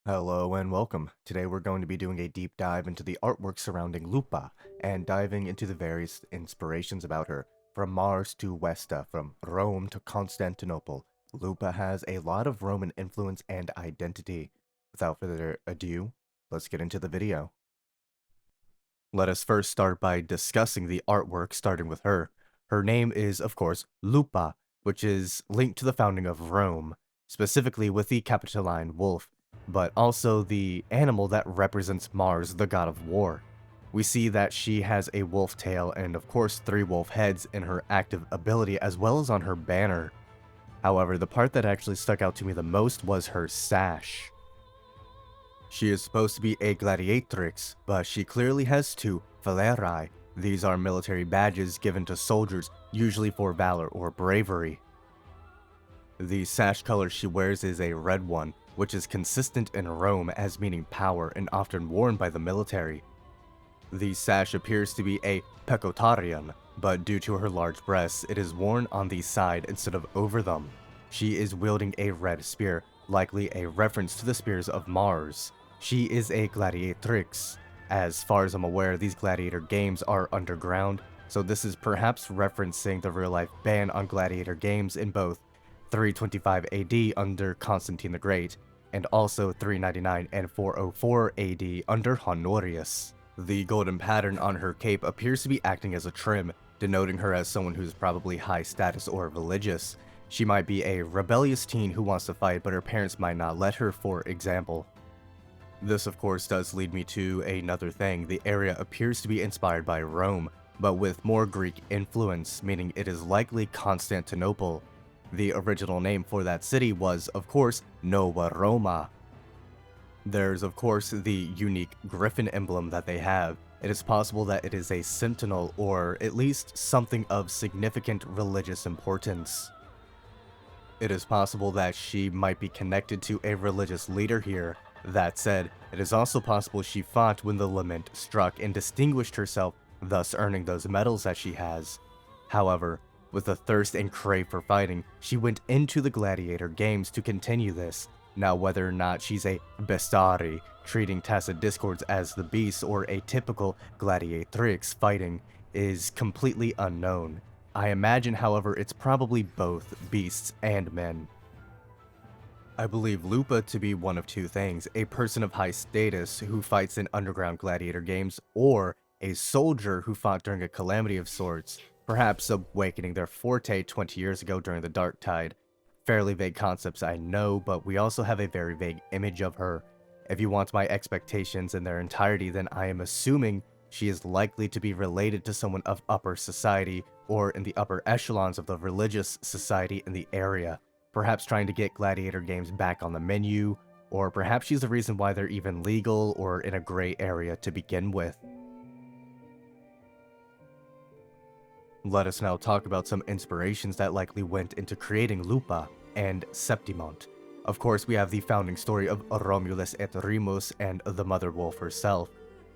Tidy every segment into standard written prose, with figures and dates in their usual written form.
Hello and welcome. Today we're going to be doing a deep dive into the artwork surrounding Lupa and diving into the various inspirations about her. From Mars to Vesta, from Rome to Constantinople, Lupa has a lot of Roman influence and identity. Without further ado, let's get into the video. Let us first start by discussing the artwork starting with her. Her name is, of course, Lupa, which is linked to the founding of Rome, specifically with the Capitoline Wolf, but also the animal that represents Mars, the god of war. We see that she has a wolf tail and of course 3 wolf heads in her active ability as well as on her banner. However, the part that actually stuck out to me the most was her sash. She is supposed to be a gladiatrix, but she clearly has 2 falerii. These are military badges given to soldiers, usually for valor or bravery. The sash color she wears is a red one, which is consistent in Rome as meaning power and often worn by the military. The sash appears to be a pecotarium, but due to her large breasts, it is worn on the side instead of over them. She is wielding a red spear, likely a reference to the spears of Mars. She is a gladiatrix. As far as I'm aware, these gladiator games are underground, so this is perhaps referencing the real-life ban on gladiator games in both 325 AD under Constantine the Great, and also 399 and 404 AD under Honorius. The golden pattern on her cape appears to be acting as a trim, denoting her as someone who's probably high status or religious. She might be a rebellious teen who wants to fight, but her parents might not let her, for example. This of course does lead me to another thing. The area appears to be inspired by Rome, but with more Greek influence, meaning it is likely Constantinople. The original name for that city was, of course, Nova Roma. There's, of course, the unique Griffin emblem that they have. It is possible that it is a Sentinel, or at least something of significant religious importance. It is possible that she might be connected to a religious leader here. That said, it is also possible she fought when the lament struck and distinguished herself, thus earning those medals that she has. However, with a thirst and crave for fighting, she went into the gladiator games to continue this. Now whether or not she's a bestari, treating tacit discords as the beasts, or a typical gladiatrix fighting, is completely unknown. I imagine, however, it's probably both beasts and men. I believe Lupa to be one of 2 things: a person of high status who fights in underground gladiator games, or a soldier who fought during a calamity of sorts, perhaps awakening their forte 20 years ago during the Dark Tide. Fairly vague concepts, I know, but we also have a very vague image of her. If you want my expectations in their entirety, then I am assuming she is likely to be related to someone of upper society, or in the upper echelons of the religious society in the area, perhaps trying to get gladiator games back on the menu, or perhaps she's the reason why they're even legal or in a gray area to begin with. Let us now talk about some inspirations that likely went into creating Lupa and Septimont. Of course, we have the founding story of Romulus et Remus and the Mother Wolf herself.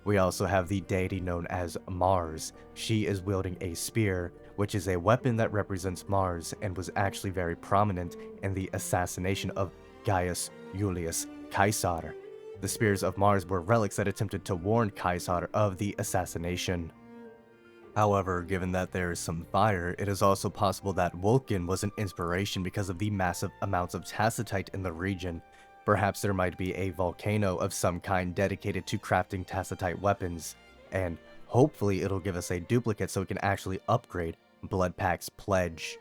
We also have the deity known as Mars. She is wielding a spear, which is a weapon that represents Mars and was actually very prominent in the assassination of Gaius Julius Caesar. The spears of Mars were relics that attempted to warn Caesar of the assassination. However, given that there is some fire, it is also possible that Vulcan was an inspiration because of the massive amounts of tacitite in the region. Perhaps there might be a volcano of some kind dedicated to crafting tacitite weapons, and hopefully it'll give us a duplicate so we can actually upgrade Bloodpack's Pledge.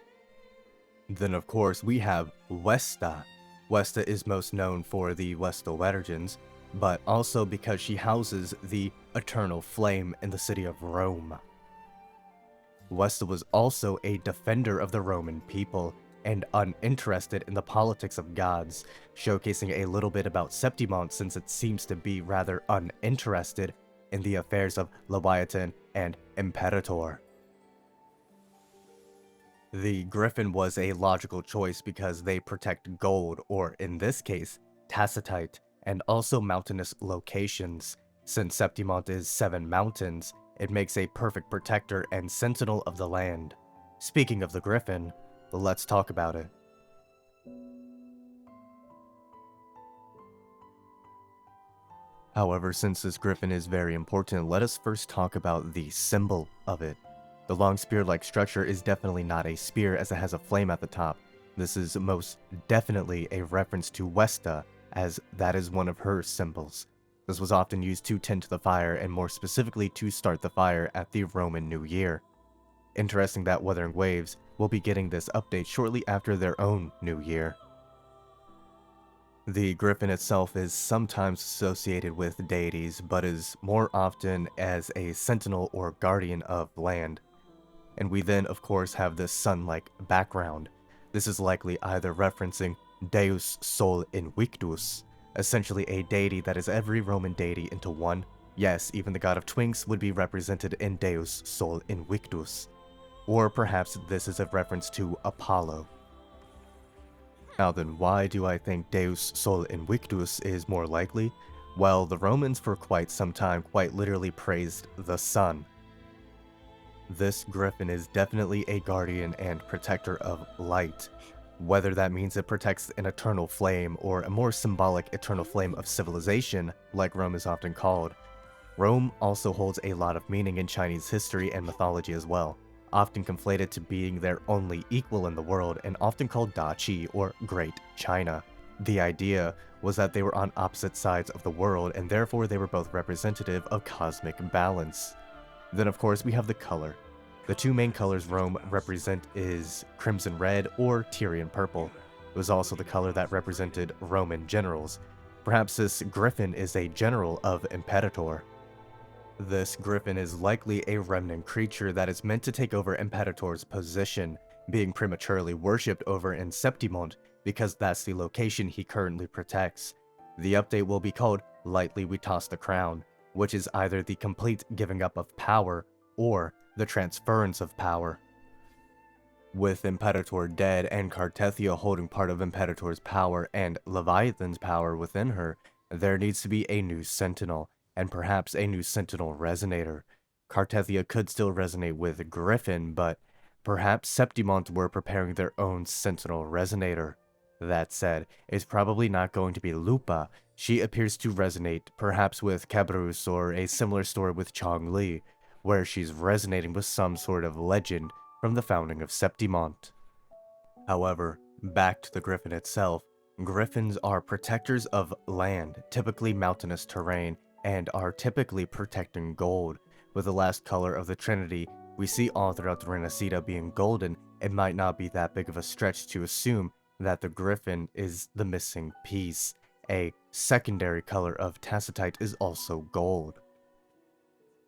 Then of course we have Vesta. Vesta is most known for the Vestal Virgins, but also because she houses the Eternal Flame in the city of Rome. Vesta was also a defender of the Roman people, and uninterested in the politics of gods, showcasing a little bit about Septimont since it seems to be rather uninterested in the affairs of Leviathan and Imperator. The Griffin was a logical choice because they protect gold, or in this case, tacitite, and also mountainous locations. Since Septimont is 7 mountains, it makes a perfect protector and sentinel of the land. Speaking of the Griffin, let's talk about it. Let's talk about it. However, since this griffin is very important, let us first talk about the symbol of it. The long spear-like structure is definitely not a spear as it has a flame at the top. This is most definitely a reference to Vesta, as that is one of her symbols. This was often used to tend to the fire, and more specifically to start the fire at the Roman New Year. Interesting that Wuthering Waves will be getting this update shortly after their own New Year. The griffin itself is sometimes associated with deities, but is more often as a sentinel or guardian of land. And we then, of course, have this sun-like background. This is likely either referencing Deus Sol Invictus, essentially a deity that is every Roman deity into one. Yes, even the god of Twinks would be represented in Deus Sol Invictus. Or perhaps this is a reference to Apollo. Now then, why do I think Deus Sol Invictus is more likely? Well, the Romans for quite some time quite literally praised the sun. This griffin is definitely a guardian and protector of light, whether that means it protects an eternal flame or a more symbolic eternal flame of civilization, like Rome is often called. Rome also holds a lot of meaning in Chinese history and mythology as well, often conflated to being their only equal in the world and often called Dachi or Great China. The idea was that they were on opposite sides of the world and therefore they were both representative of cosmic balance. Then of course we have the color. The two main colors Rome represent is crimson red or Tyrian purple. It was also the color that represented Roman generals. Perhaps this griffin is a general of Imperator. This griffin is likely a remnant creature that is meant to take over Imperator's position, being prematurely worshipped over in Septimont because that's the location he currently protects. The update will be called Lightly We Toss the Crown, which is either the complete giving up of power or the transference of power. With Imperator dead and Cartethia holding part of Imperator's power and Leviathan's power within her, there needs to be a new Sentinel, and perhaps a new Sentinel Resonator. Cartethia could still resonate with Griffin, but perhaps Septimont were preparing their own Sentinel Resonator. That said, it's probably not going to be Lupa. She appears to resonate perhaps with Cabrus or a similar story with Chongli, where she's resonating with some sort of legend from the founding of Septimont. However, back to the griffin itself, griffins are protectors of land, typically mountainous terrain, and are typically protecting gold. With the last color of the Trinity we see all throughout the Renascita being golden, it might not be that big of a stretch to assume that the griffin is the missing piece. A secondary color of Tacitite is also gold.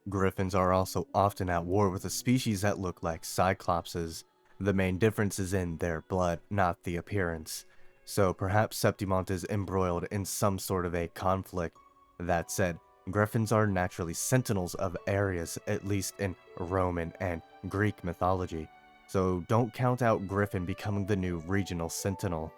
Griffins are also often at war with a species that look like Cyclopses. The main difference is in their blood, not the appearance. So perhaps Septimont is embroiled in some sort of a conflict. That said, griffins are naturally sentinels of areas, at least in Roman and Greek mythology. So don't count out Griffin becoming the new regional sentinel.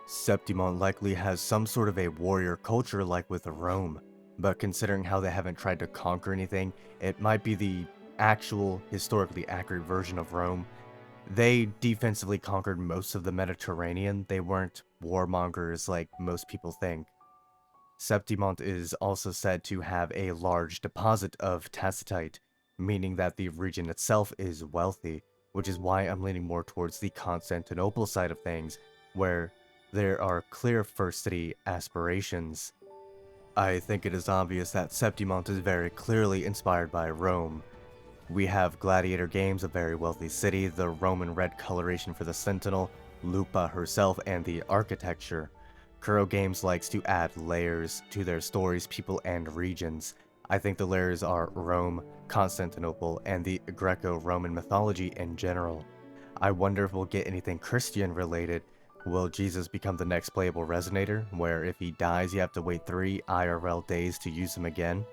Septimont likely has some sort of a warrior culture like with Rome, but considering how they haven't tried to conquer anything, it might be the actual, historically accurate version of Rome. They defensively conquered most of the Mediterranean. They weren't warmongers like most people think. Septimont is also said to have a large deposit of Tacitite, meaning that the region itself is wealthy, which is why I'm leaning more towards the Constantinople side of things, where there are clear First City aspirations. I think it is obvious that Septimont is very clearly inspired by Rome. We have Gladiator Games, a very wealthy city, the Roman red coloration for the Sentinel, Lupa herself, and the architecture. Kuro Games likes to add layers to their stories, people, and regions. I think the layers are Rome, Constantinople, and the Greco-Roman mythology in general. I wonder if we'll get anything Christian related. Will Jesus become the next playable Resonator, where if he dies you have to wait 3 IRL days to use him again?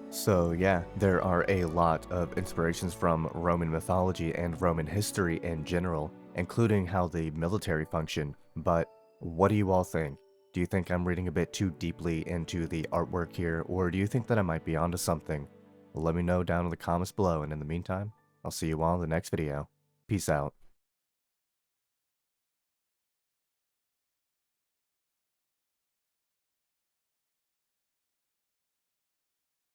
So yeah, there are a lot of inspirations from Roman mythology and Roman history in general, including how the military function, but what do you all think? Do you think I'm reading a bit too deeply into the artwork here, or do you think that I might be onto something? Let me know down in the comments below, and in the meantime, I'll see you all in the next video. Peace out.